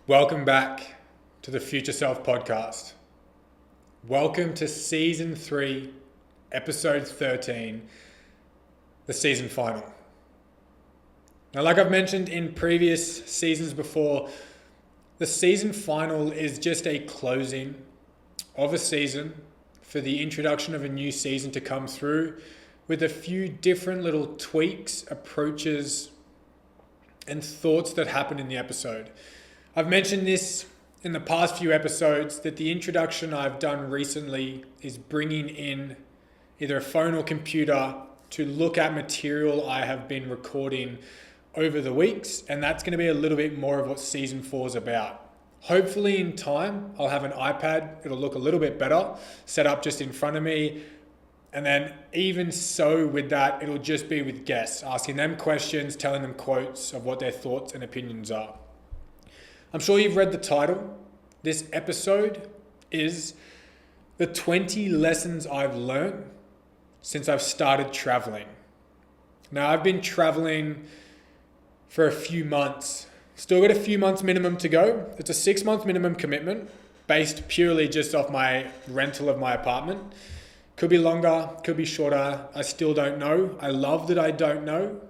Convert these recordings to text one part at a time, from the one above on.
Welcome back to the Future Self podcast. Welcome to season 3, episode 13, the season final. Now, like I've mentioned in previous seasons before, the season final is just a closing of a season for the introduction of a new season to come through with a few different little tweaks, approaches, and thoughts that happen in the episode. I've mentioned this in the past few episodes that the introduction I've done recently is bringing in either a phone or computer to look at material I have been recording over the weeks, and that's going to be a little bit more of what season 4 is about. Hopefully in time, I'll have an iPad. It'll look a little bit better, set up just in front of me. And then even so with that, it'll just be with guests, asking them questions, telling them quotes of what their thoughts and opinions are. I'm sure you've read the title. This episode is the 20 lessons I've learned since I've started traveling. Now, I've been traveling for a few months. Still got a few months minimum to go. It's a 6-month minimum commitment based purely just off my rental of my apartment. Could be longer, could be shorter. I still don't know. I love that I don't know.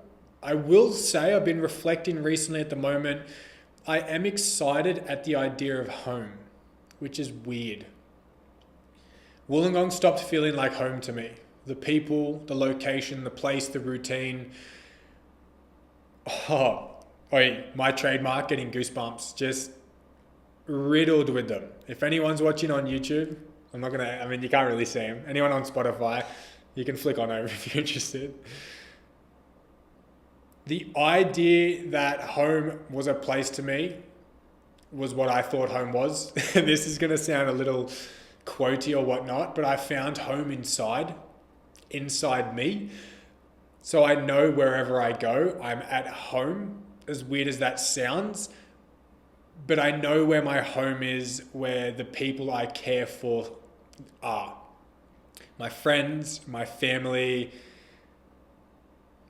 I will say I've been reflecting recently at the moment. I am excited at the idea of home, which is weird. Wollongong stopped feeling like home to me. The people, the location, the place, the routine. My trademark, getting goosebumps, just riddled with them. If anyone's watching on YouTube, you can't really see them. Anyone on Spotify, you can flick on over if you're interested. The idea that home was a place to me was what I thought home was. This is going to sound a little quotey or whatnot, but I found home inside me. So I know wherever I go, I'm at home, as weird as that sounds. But I know where my home is, where the people I care for are. My friends, my family,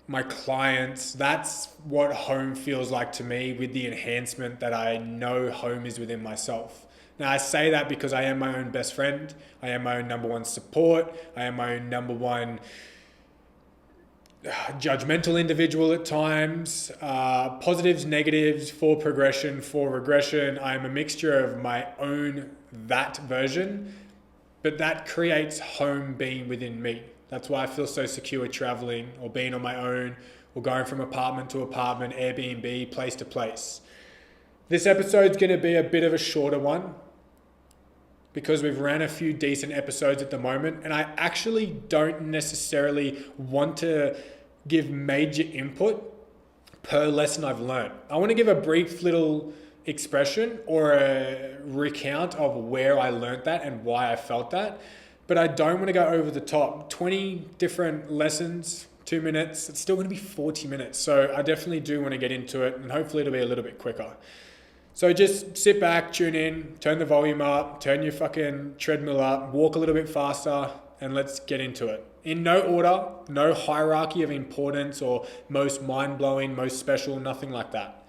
my clients. That's what home feels like to me, with the enhancement that I know home is within myself. Now, I say that because I am my own best friend. I am my own number one support. I am my own number one judgmental individual at times. Positives, negatives, for progression, for regression. I am a mixture of my own that version, but that creates home being within me. That's why I feel so secure traveling or being on my own or going from apartment to apartment, Airbnb, place to place. This episode's going to be a bit of a shorter one because we've ran a few decent episodes at the moment, and I actually don't necessarily want to give major input per lesson I've learned. I want to give a brief little expression or a recount of where I learned that and why I felt that. But I don't want to go over the top. 20 different lessons, 2 minutes. It's still going to be 40 minutes. So I definitely do want to get into it, and hopefully it'll be a little bit quicker. So just sit back, tune in, turn the volume up, turn your fucking treadmill up, walk a little bit faster, and let's get into it. In no order, no hierarchy of importance or most mind-blowing, most special, nothing like that.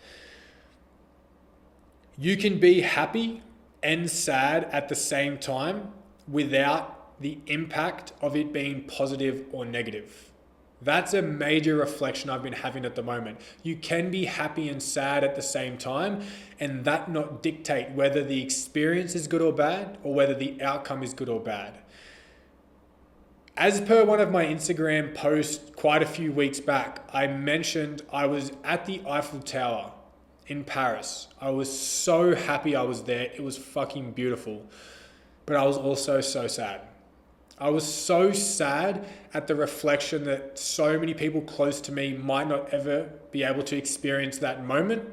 You can be happy and sad at the same time without the impact of it being positive or negative. That's a major reflection I've been having at the moment. You can be happy and sad at the same time, and that not dictate whether the experience is good or bad, or whether the outcome is good or bad. As per one of my Instagram posts quite a few weeks back, I mentioned I was at the Eiffel Tower in Paris. I was so happy I was there. It was fucking beautiful. But I was also so sad. I was so sad at the reflection that so many people close to me might not ever be able to experience that moment.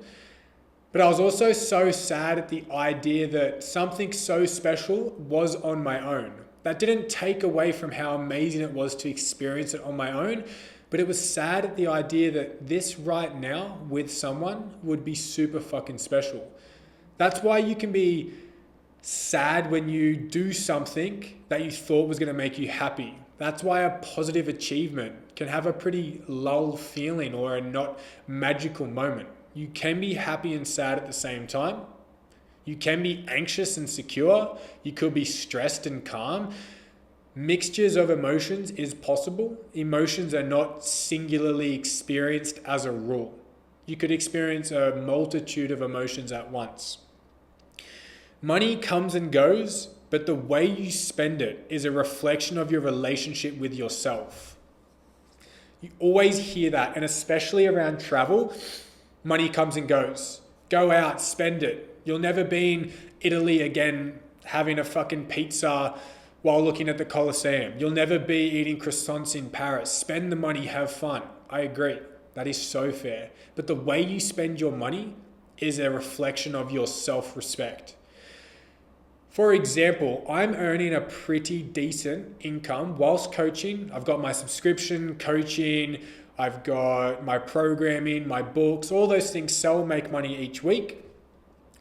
But I was also so sad at the idea that something so special was on my own. That didn't take away from how amazing it was to experience it on my own, but it was sad at the idea that this right now with someone would be super fucking special. That's why you can be sad when you do something that you thought was going to make you happy. That's why a positive achievement can have a pretty lull feeling or a not magical moment. You can be happy and sad at the same time. You can be anxious and secure. You could be stressed and calm. Mixtures of emotions is possible. Emotions are not singularly experienced as a rule. You could experience a multitude of emotions at once. Money comes and goes, but the way you spend it is a reflection of your relationship with yourself. You always hear that, and especially around travel, money comes and goes. Go out, spend it. You'll never be in Italy again having a fucking pizza while looking at the Colosseum. You'll never be eating croissants in Paris. Spend the money, have fun. I agree. That is so fair. But the way you spend your money is a reflection of your self-respect. For example, I'm earning a pretty decent income whilst coaching. I've got my subscription coaching, I've got my programming, my books, all those things sell, make money each week.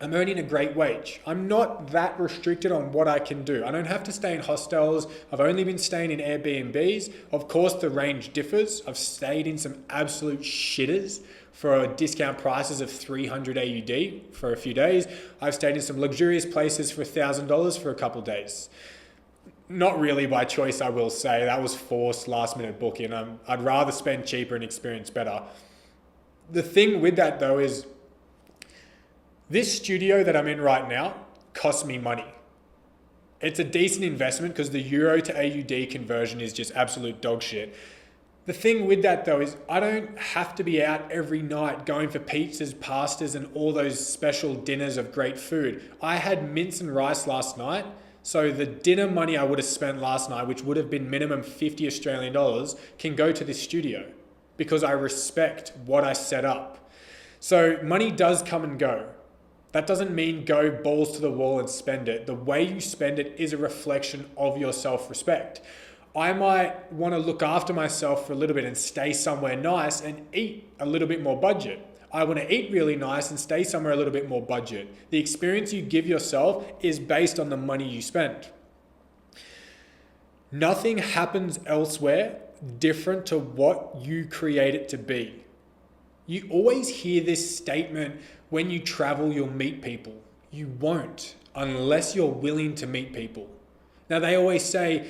I'm earning a great wage. I'm not that restricted on what I can do. I don't have to stay in hostels. I've only been staying in Airbnbs. Of course, the range differs. I've stayed in some absolute shitters for discount prices of 300 AUD for a few days. I've stayed in some luxurious places for $1,000 for a couple of days. Not really by choice, I will say. That was forced last minute booking. I'd rather spend cheaper and experience better. The thing with that though is this studio that I'm in right now costs me money. It's a decent investment because the euro to AUD conversion is just absolute dog shit. The thing with that though is I don't have to be out every night going for pizzas, pastas, and all those special dinners of great food. I had mince and rice last night. So the dinner money I would have spent last night, which would have been minimum 50 Australian dollars, can go to this studio because I respect what I set up. So money does come and go. That doesn't mean go balls to the wall and spend it. The way you spend it is a reflection of your self-respect. I might want to look after myself for a little bit and stay somewhere nice and eat a little bit more budget. I want to eat really nice and stay somewhere a little bit more budget. The experience you give yourself is based on the money you spend. Nothing happens elsewhere different to what you create it to be. You always hear this statement, when you travel, you'll meet people. You won't unless you're willing to meet people. Now they always say,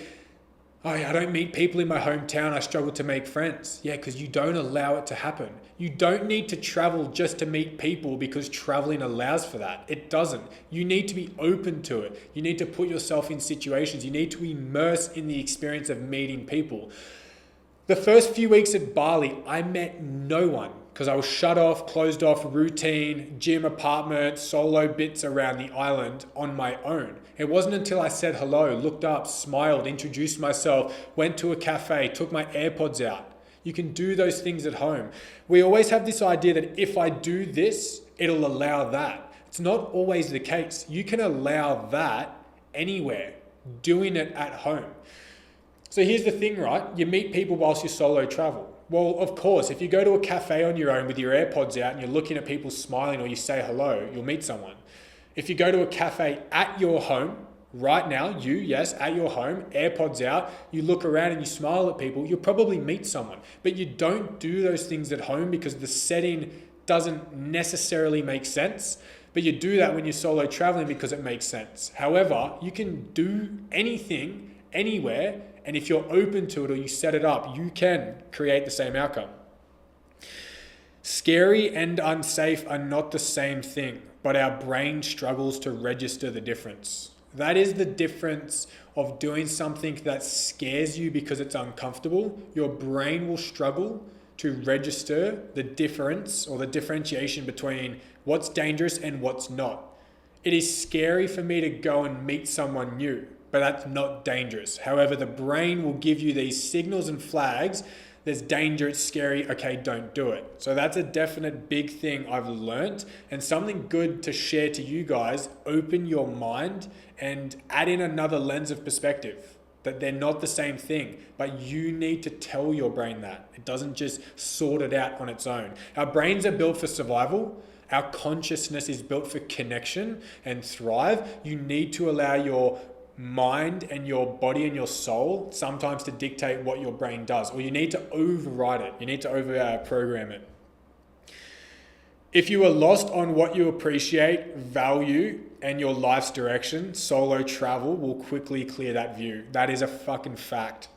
oh, I don't meet people in my hometown, I struggle to make friends. Yeah, because you don't allow it to happen. You don't need to travel just to meet people because traveling allows for that. It doesn't. You need to be open to it. You need to put yourself in situations. You need to immerse in the experience of meeting people. The first few weeks at Bali, I met no one because I was shut off, closed off, routine, gym, apartment, solo bits around the island on my own. It wasn't until I said hello, looked up, smiled, introduced myself, went to a cafe, took my AirPods out. You can do those things at home. We always have this idea that if I do this, it'll allow that. It's not always the case. You can allow that anywhere, doing it at home. So here's the thing, right? You meet people whilst you solo travel. Well, of course, if you go to a cafe on your own with your AirPods out and you're looking at people smiling or you say hello, you'll meet someone. If you go to a cafe at your home, right now, at your home, AirPods out, you look around and you smile at people, you'll probably meet someone. But you don't do those things at home because the setting doesn't necessarily make sense. But you do that when you're solo traveling because it makes sense. However, you can do anything, anywhere, and if you're open to it or you set it up, you can create the same outcome. Scary and unsafe are not the same thing, but our brain struggles to register the difference. That is the difference of doing something that scares you because it's uncomfortable. Your brain will struggle to register the difference or the differentiation between what's dangerous and what's not. It is scary for me to go and meet someone new, but that's not dangerous. However, the brain will give you these signals and flags. There's danger, it's scary, okay, don't do it. So that's a definite big thing I've learned and something good to share to you guys. Open your mind and add in another lens of perspective, that they're not the same thing, but you need to tell your brain that. It doesn't just sort it out on its own. Our brains are built for survival. Our consciousness is built for connection and thrive. You need to allow your mind and your body and your soul sometimes to dictate what your brain does, or you need to override it. You need to program it. If you are lost on what you appreciate, value, and your life's direction, solo travel will quickly clear that view. That is a fucking fact.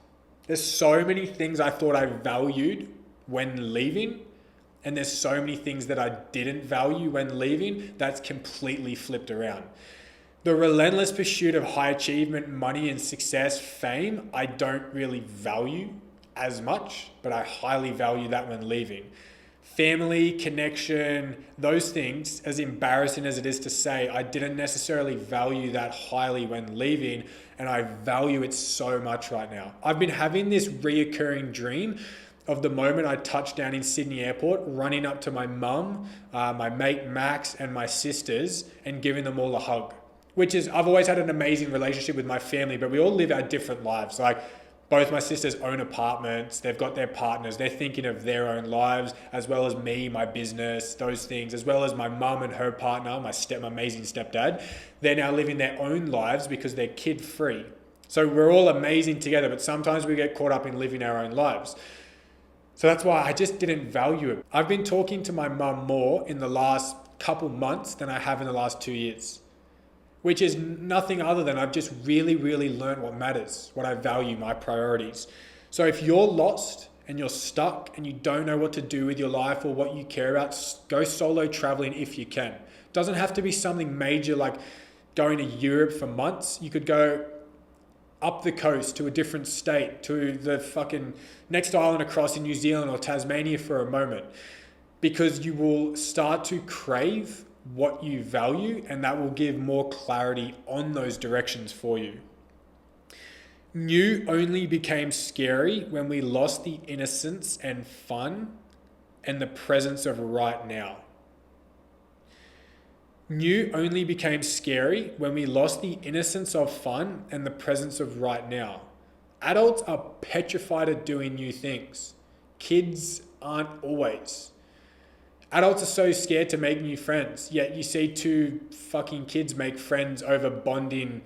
There's so many things I thought I valued when leaving, and there's so many things that I didn't value when leaving. That's completely flipped around. The relentless pursuit of high achievement, money and success, fame, I don't really value as much, but I highly value that when leaving. Family, connection, those things, as embarrassing as it is to say, I didn't necessarily value that highly when leaving, and I value it so much right now. I've been having this reoccurring dream of the moment I touched down in Sydney Airport, running up to my mum, my mate Max, and my sisters, and giving them all a hug. Which is, I've always had an amazing relationship with my family, but we all live our different lives. Like, both my sisters own apartments, they've got their partners, they're thinking of their own lives, as well as me, my business, those things, as well as my mum and her partner, my amazing stepdad. They're now living their own lives because they're kid-free. So we're all amazing together, but sometimes we get caught up in living our own lives. So that's why I just didn't value it. I've been talking to my mum more in the last couple months than I have in the last 2 years. Which is nothing other than I've just really, really learned what matters, what I value, my priorities. So if you're lost and you're stuck and you don't know what to do with your life or what you care about, go solo traveling if you can. It doesn't have to be something major like going to Europe for months. You could go up the coast to a different state, to the fucking next island across in New Zealand or Tasmania for a moment, because you will start to crave what you value, and that will give more clarity on those directions for you. New only became scary when we lost the innocence and fun and the presence of right now. New only became scary when we lost the innocence of fun and the presence of right now. Adults are petrified of doing new things. Kids aren't always. Adults are so scared to make new friends, yet you see two fucking kids make friends over bonding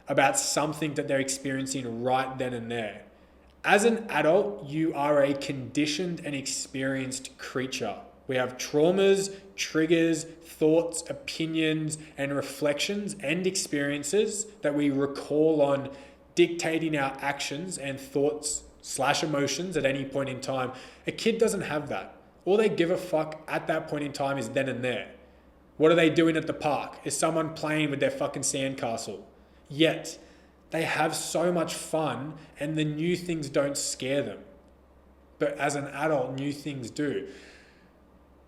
about something that they're experiencing right then and there. As an adult, you are a conditioned and experienced creature. We have traumas, triggers, thoughts, opinions, and reflections and experiences that we recall on dictating our actions and thoughts/emotions at any point in time. A kid doesn't have that. All they give a fuck at that point in time is then and there. What are they doing at the park? Is someone playing with their fucking sandcastle? Yet, they have so much fun and the new things don't scare them. But as an adult, new things do.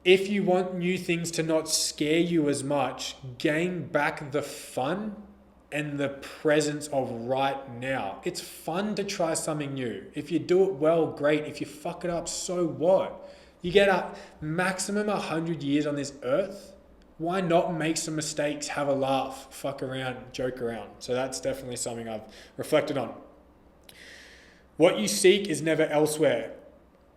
If you want new things to not scare you as much, gain back the fun and the presence of right now. It's fun to try something new. If you do it well, great. If you fuck it up, so what? You get a maximum 100 years on this earth. Why not make some mistakes, have a laugh, fuck around, joke around? So that's definitely something I've reflected on. What you seek is never elsewhere,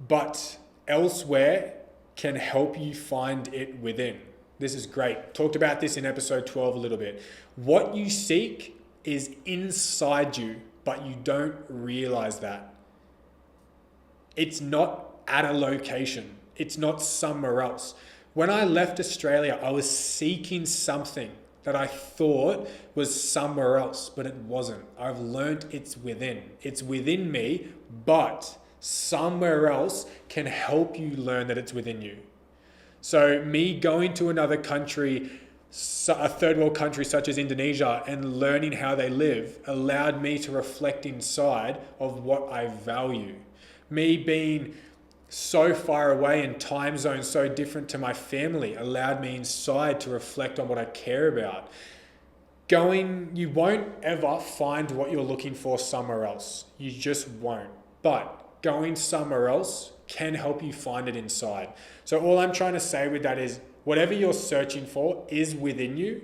but elsewhere can help you find it within. This is great. Talked about this in episode 12 a little bit. What you seek is inside you, but you don't realize that. It's not at a location. It's not somewhere else. When I left Australia, I was seeking something that I thought was somewhere else, but it wasn't. I've learned it's within. It's within me, but somewhere else can help you learn that it's within you. So me going to another country, a third world country such as Indonesia, and learning how they live allowed me to reflect inside of what I value. Me being so far away and time zones so different to my family allowed me inside to reflect on what I care about. You won't ever find what you're looking for somewhere else. You just won't. But going somewhere else can help you find it inside. So all I'm trying to say with that is whatever you're searching for is within you,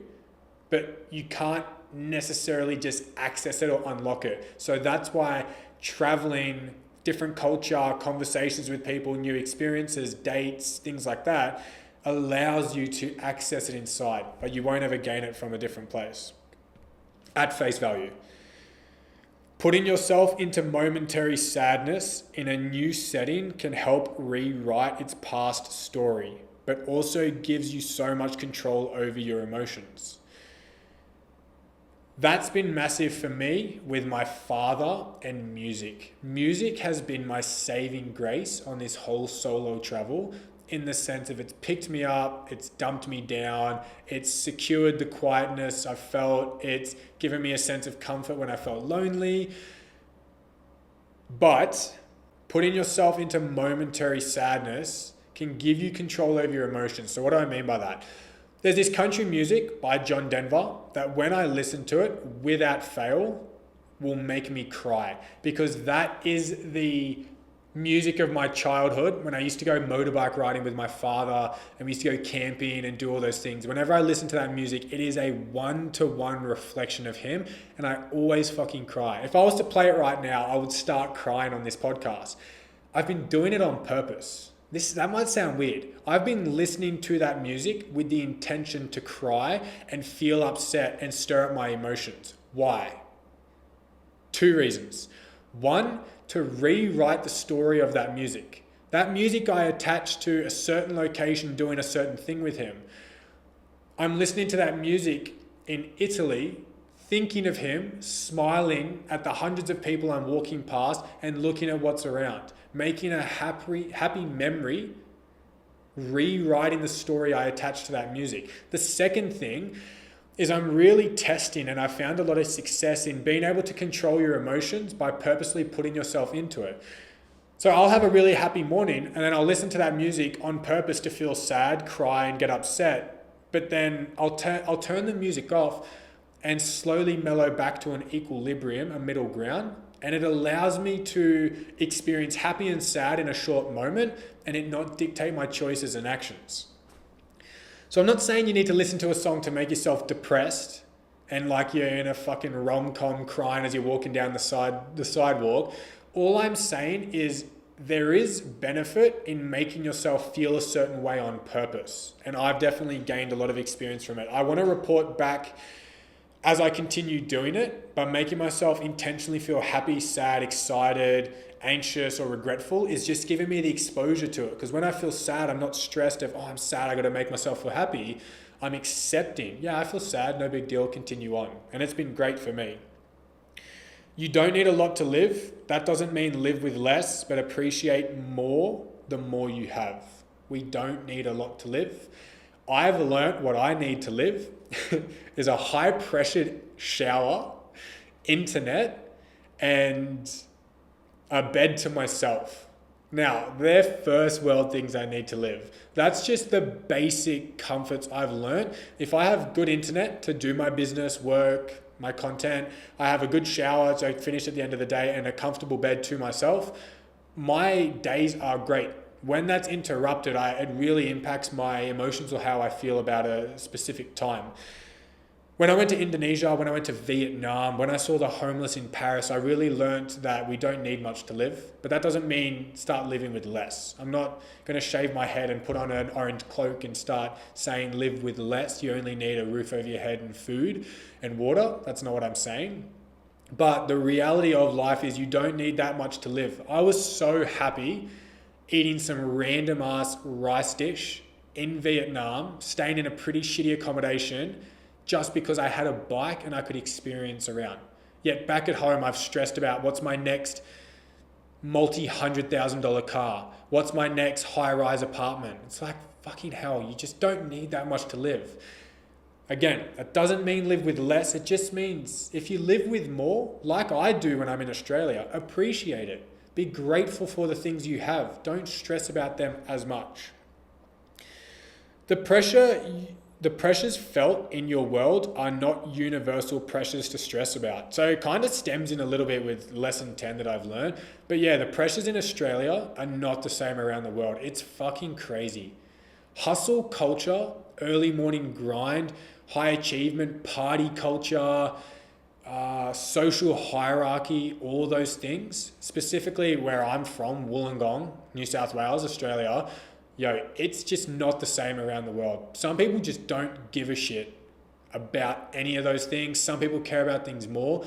but you can't necessarily just access it or unlock it. So that's why traveling, different culture, conversations with people, new experiences, dates, things like that, allows you to access it inside, but you won't ever gain it from a different place. At face value. Putting yourself into momentary sadness in a new setting can help rewrite its past story. but also gives you so much control over your emotions. That's been massive for me with my father and music. Music has been my saving grace on this whole solo travel, in the sense of it's picked me up, it's dumped me down, it's secured the quietness I felt, it's given me a sense of comfort when I felt lonely. But putting yourself into momentary sadness can give you control over your emotions. So what do I mean by that? There's this country music by John Denver that when I listen to it, without fail, will make me cry, because that is the music of my childhood when I used to go motorbike riding with my father and we used to go camping and do all those things. Whenever I listen to that music, it is a one-to-one reflection of him, and I always fucking cry. If I was to play it right now, I would start crying on this podcast. I've been doing it on purpose. That might sound weird. I've been listening to that music with the intention to cry and feel upset and stir up my emotions. Why? 2 reasons. 1, to rewrite the story of that music. That music I attached to a certain location doing a certain thing with him. I'm listening to that music in Italy, thinking of him, smiling at the hundreds of people I'm walking past and looking at what's around, making a happy memory, rewriting the story I attached to that music. The second thing is I'm really testing, and I found a lot of success in being able to control your emotions by purposely putting yourself into it. So I'll have a really happy morning and then I'll listen to that music on purpose to feel sad, cry, and get upset. But then I'll turn the music off and slowly mellow back to an equilibrium, a middle ground. And it allows me to experience happy and sad in a short moment and it not dictate my choices and actions. So I'm not saying you need to listen to a song to make yourself depressed and like you're in a fucking rom-com crying as you're walking down the sidewalk. All I'm saying is there is benefit in making yourself feel a certain way on purpose. And I've definitely gained a lot of experience from it. I want to report back as I continue doing it, by making myself intentionally feel happy, sad, excited, anxious, or regretful is just giving me the exposure to it. Because when I feel sad, I'm not stressed of, I'm sad, I got to make myself feel happy. I'm accepting, I feel sad, no big deal, continue on. And it's been great for me. You don't need a lot to live. That doesn't mean live with less, but appreciate more the more you have. We don't need a lot to live. I've learnt what I need to live is a high pressured shower, internet, and a bed to myself. Now, they're first world things I need to live. That's just the basic comforts I've learned. If I have good internet to do my business, work, my content, I have a good shower so I finish at the end of the day, and a comfortable bed to myself, my days are great. When that's interrupted, it really impacts my emotions or how I feel about a specific time. When I went to Indonesia, when I went to Vietnam, when I saw the homeless in Paris, I really learnt that we don't need much to live. But that doesn't mean start living with less. I'm not going to shave my head and put on an orange cloak and start saying live with less. You only need a roof over your head and food and water. That's not what I'm saying. But the reality of life is you don't need that much to live. I was so happy eating some random ass rice dish in Vietnam, staying in a pretty shitty accommodation just because I had a bike and I could experience around. Yet back at home, I've stressed about what's my next multi-$100,000 car? What's my next high-rise apartment? It's like, fucking hell, you just don't need that much to live. Again, that doesn't mean live with less. It just means if you live with more, like I do when I'm in Australia, appreciate it. Be grateful for the things you have. Don't stress about them as much. The pressures felt in your world are not universal pressures to stress about. So it kind of stems in a little bit with lesson 10 that I've learned. But yeah, the pressures in Australia are not the same around the world. It's fucking crazy. Hustle culture, early morning grind, high achievement, party culture, social hierarchy, all those things, specifically where I'm from, Wollongong, New South Wales, Australia, it's just not the same around the world. Some people just don't give a shit about any of those things. Some people care about things more.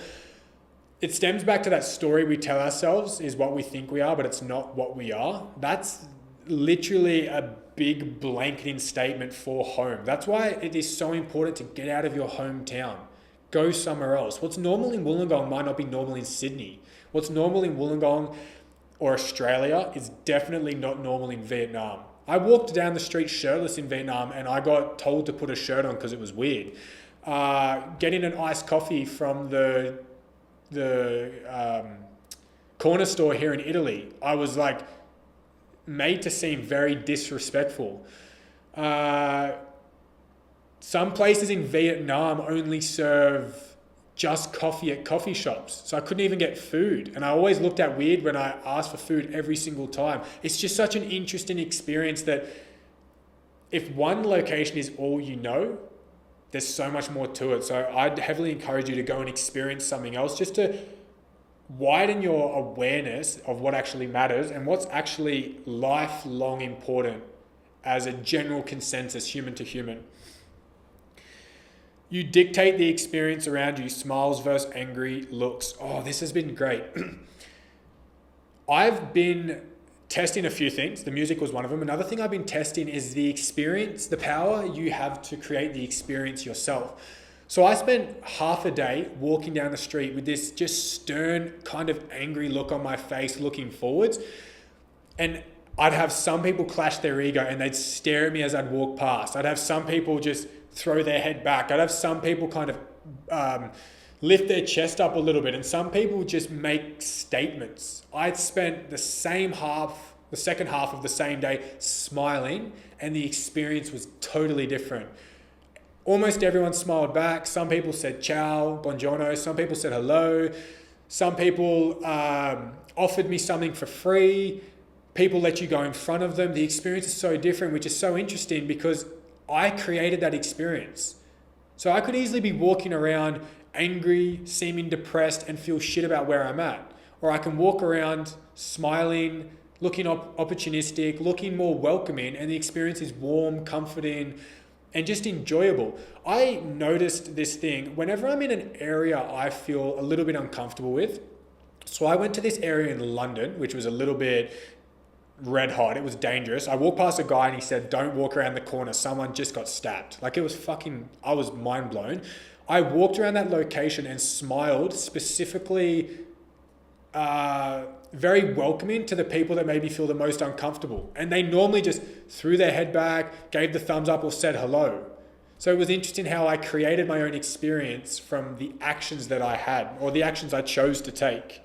It stems back to that story we tell ourselves is what we think we are, but it's not what we are. That's literally a big blanketing statement for home. That's why it is so important to get out of your hometown. Go somewhere else. What's normal in Wollongong might not be normal in Sydney. What's normal in Wollongong or Australia is definitely not normal in Vietnam. I walked down the street shirtless in Vietnam and I got told to put a shirt on because it was weird. Getting an iced coffee from the corner store here in Italy, I was like made to seem very disrespectful. Some places in Vietnam only serve just coffee at coffee shops. So I couldn't even get food. And I always looked at weird when I asked for food every single time. It's just such an interesting experience that if one location is all you know, there's so much more to it. So I'd heavily encourage you to go and experience something else just to widen your awareness of what actually matters and what's actually lifelong important as a general consensus, human to human. You dictate the experience around you, smiles versus angry looks. Oh, this has been great. I've been testing a few things. The music was one of them. Another thing I've been testing is the experience, the power you have to create the experience yourself. So I spent half a day walking down the street with this just stern, kind of angry look on my face, looking forwards. And I'd have some people clash their ego and they'd stare at me as I'd walk past. I'd have some people just throw their head back. I'd have some people kind of lift their chest up a little bit, and some people just make statements. I'd spent the second half of the same day smiling, and the experience was totally different. Almost everyone smiled back. Some people said ciao, buongiorno. Some people said hello. Some people offered me something for free. People let you go in front of them. The experience is so different, which is so interesting because I created that experience. So I could easily be walking around angry, seeming depressed, and feel shit about where I'm at. Or I can walk around smiling, looking opportunistic, looking more welcoming, and the experience is warm, comforting, and just enjoyable. I noticed this thing whenever I'm in an area I feel a little bit uncomfortable with. So I went to this area in London, which was a little bit red hot. It was dangerous. I walked past a guy and he said, "Don't walk around the corner. Someone just got stabbed." Like it was I was mind blown. I walked around that location and smiled specifically, very welcoming to the people that made me feel the most uncomfortable. And they normally just threw their head back, gave the thumbs up or said hello. So it was interesting how I created my own experience from the actions that I had or the actions I chose to take.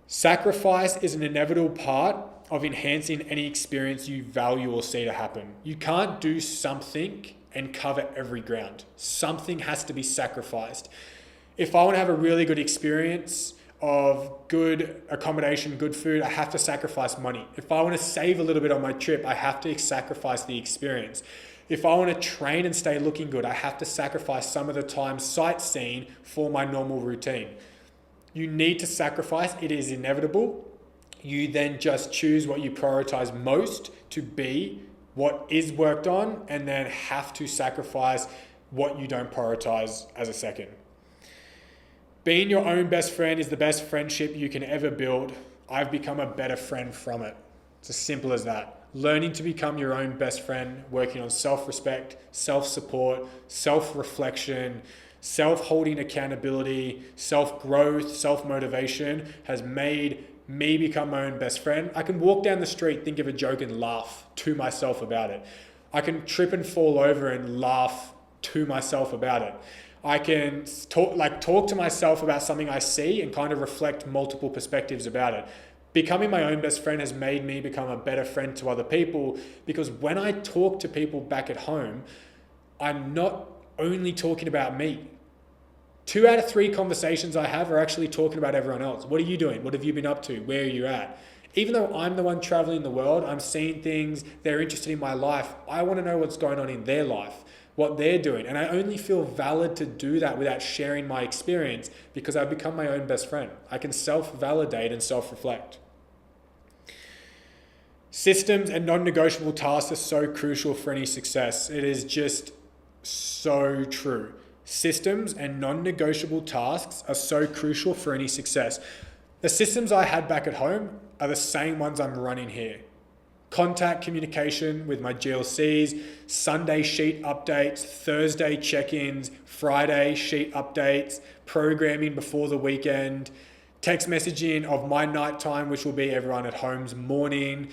Sacrifice is an inevitable part of enhancing any experience you value or see to happen. You can't do something and cover every ground. Something has to be sacrificed. If I want to have a really good experience of good accommodation, good food, I have to sacrifice money. If I want to save a little bit on my trip, I have to sacrifice the experience. If I want to train and stay looking good, I have to sacrifice some of the time sightseeing for my normal routine. You need to sacrifice. It is inevitable. You then just choose what you prioritize most to be what is worked on, and then have to sacrifice what you don't prioritize as a second. Being your own best friend is the best friendship you can ever build. I've become a better friend from it. It's as simple as that. Learning to become your own best friend, working on self-respect, self-support, self-reflection, self-holding accountability, self-growth, self-motivation has made me become my own best friend. I can walk down the street, think of a joke and laugh to myself about it. I can trip and fall over and laugh to myself about it. I can talk to myself about something I see and kind of reflect multiple perspectives about it. Becoming my own best friend has made me become a better friend to other people, because when I talk to people back at home, I'm not only talking about me. 2 out of 3 conversations I have are actually talking about everyone else. What are you doing? What have you been up to? Where are you at? Even though I'm the one traveling the world, I'm seeing things, they're interested in my life. I want to know what's going on in their life, what they're doing. And I only feel valid to do that without sharing my experience, because I've become my own best friend. I can self-validate and self-reflect. Systems and non-negotiable tasks are so crucial for any success. It is just so true. Systems and non-negotiable tasks are so crucial for any success. The systems I had back at home are the same ones I'm running here. Contact communication with my GLCs, Sunday sheet updates, Thursday check-ins, Friday sheet updates, programming before the weekend, text messaging of my nighttime, which will be everyone at home's morning,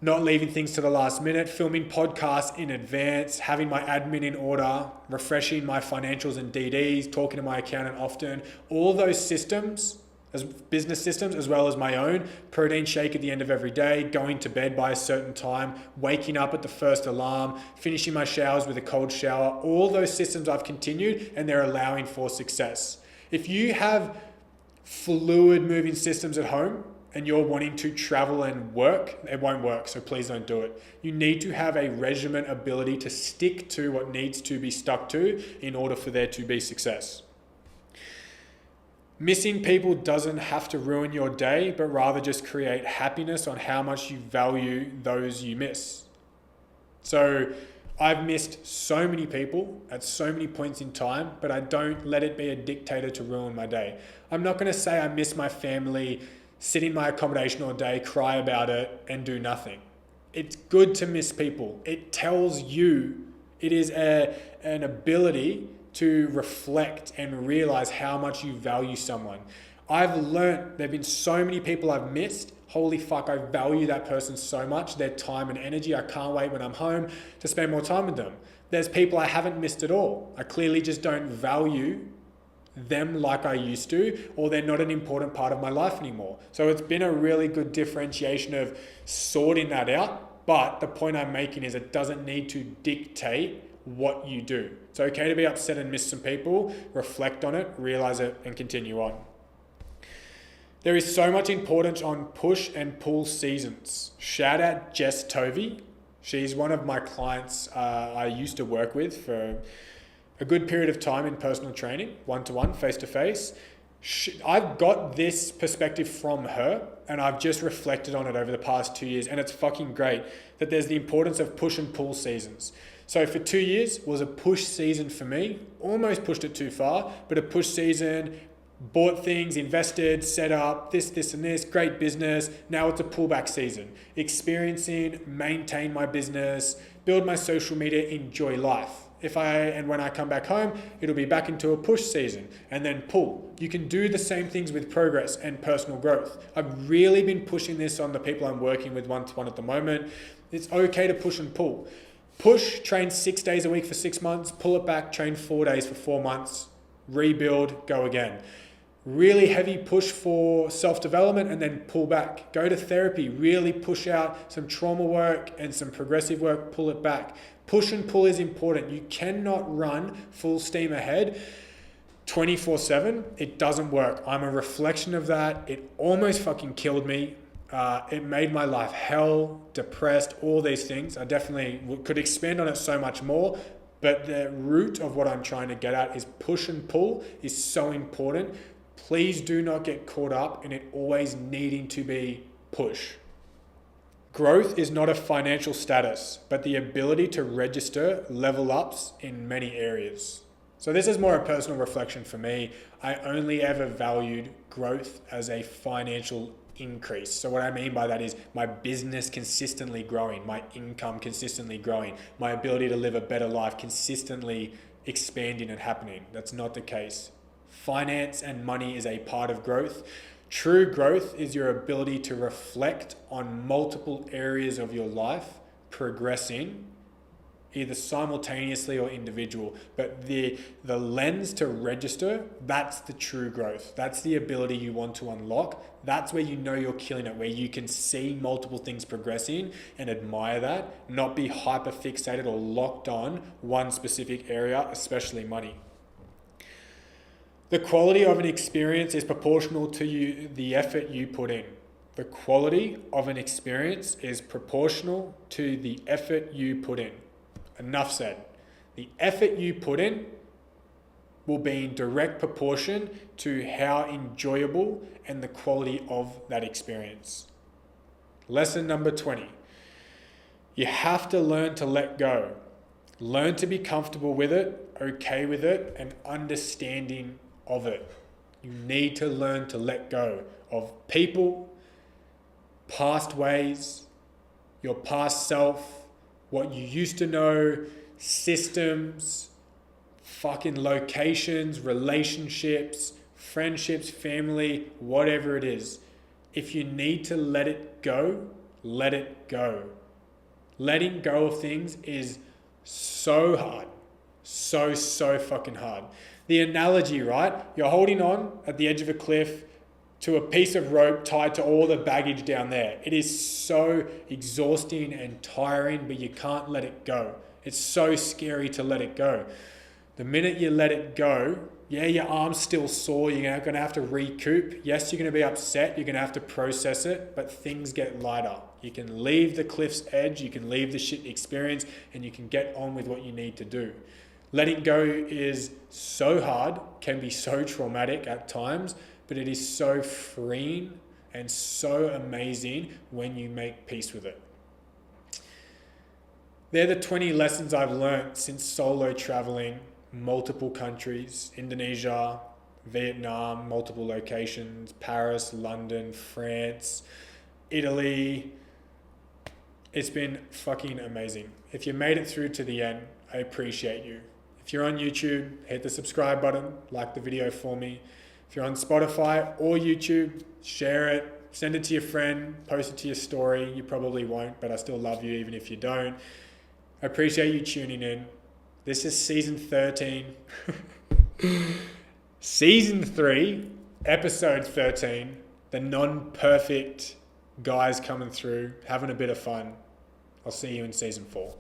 not leaving things to the last minute, filming podcasts in advance, having my admin in order, refreshing my financials and DDs, talking to my accountant often. All those systems, as business systems, as well as my own, protein shake at the end of every day, going to bed by a certain time, waking up at the first alarm, finishing my showers with a cold shower, all those systems I've continued and they're allowing for success. If you have fluid moving systems at home, and you're wanting to travel and work, it won't work, so please don't do it. You need to have a regimen ability to stick to what needs to be stuck to in order for there to be success. Missing people doesn't have to ruin your day, but rather just create happiness on how much you value those you miss. So I've missed so many people at so many points in time, but I don't let it be a dictator to ruin my day. I'm not going to say I miss my family, sit in my accommodation all day, cry about it, and do nothing. It's good to miss people. It tells you, it is an ability to reflect and realize how much you value someone. I've learned there have been so many people I've missed. Holy fuck, I value that person so much, their time and energy. I can't wait when I'm home to spend more time with them. There's people I haven't missed at all. I clearly just don't value them like I used to, or they're not an important part of my life anymore. So it's been a really good differentiation of sorting that out. But the point I'm making is it doesn't need to dictate what you do. It's okay to be upset and miss some people, reflect on it, realize it, and continue on. There is so much importance on push and pull seasons. Shout out Jess Tovey. She's one of my clients I used to work with for a good period of time in personal training, one-to-one, face-to-face. I've got this perspective from her and I've just reflected on it over the past 2 years, and it's fucking great that there's the importance of push and pull seasons. So for 2 years was a push season for me, almost pushed it too far, but a push season, bought things, invested, set up, this and this, great business. Now it's a pullback season, experiencing, maintain my business, build my social media, enjoy life. When I come back home, it'll be back into a push season and then pull. You can do the same things with progress and personal growth. I've really been pushing this on the people I'm working with one-to-one at the moment. It's okay to push and pull. Push, train 6 days a week for 6 months, pull it back, train 4 days for 4 months, rebuild, go again. Really heavy push for self-development and then pull back. Go to therapy, really push out some trauma work and some progressive work, pull it back. Push and pull is important. You cannot run full steam ahead 24/7. It doesn't work. I'm a reflection of that. It almost fucking killed me. It made my life hell, depressed, all these things. I definitely could expand on it so much more, but the root of what I'm trying to get at is push and pull is so important. Please do not get caught up in it always needing to be push. Growth is not a financial status, but the ability to register level ups in many areas. So this is more a personal reflection for me. I only ever valued growth as a financial increase. So what I mean by that is my business consistently growing, my income consistently growing, my ability to live a better life consistently expanding and happening. That's not the case. Finance and money is a part of growth. True growth is your ability to reflect on multiple areas of your life, progressing either simultaneously or individual. But the lens to register, that's the true growth. That's the ability you want to unlock. That's where you know you're killing it, where you can see multiple things progressing and admire that, not be hyper fixated or locked on one specific area, especially money. The quality of an experience is proportional to the effort you put in. The quality of an experience is proportional to the effort you put in. Enough said. The effort you put in will be in direct proportion to how enjoyable and the quality of that experience. Lesson number 20. You have to learn to let go. Learn to be comfortable with it, okay with it, and understanding of it. You need to learn to let go of people, past ways, your past self, what you used to know, systems, fucking locations, relationships, friendships, family, whatever it is. If you need to let it go, let it go. Letting go of things is so hard. So fucking hard. The analogy, right? You're holding on at the edge of a cliff to a piece of rope tied to all the baggage down there. It is so exhausting and tiring, but you can't let it go. It's so scary to let it go. The minute you let it go, yeah, your arm's still sore. You're going to have to recoup. Yes, you're going to be upset. You're going to have to process it, but things get lighter. You can leave the cliff's edge. You can leave the shit experience, and you can get on with what you need to do. Letting go is so hard, can be so traumatic at times, but it is so freeing and so amazing when you make peace with it. They're the 20 lessons I've learned since solo traveling multiple countries, Indonesia, Vietnam, multiple locations, Paris, London, France, Italy. It's been fucking amazing. If you made it through to the end, I appreciate you. If you're on YouTube, hit the subscribe button, like the video for me. If you're on Spotify or YouTube, share it, send it to your friend, post it to your story. You probably won't, but I still love you even if you don't. I appreciate you tuning in. This is season 13. Season 3, episode 13. The non-perfect guys coming through, having a bit of fun. I'll see you in season 4.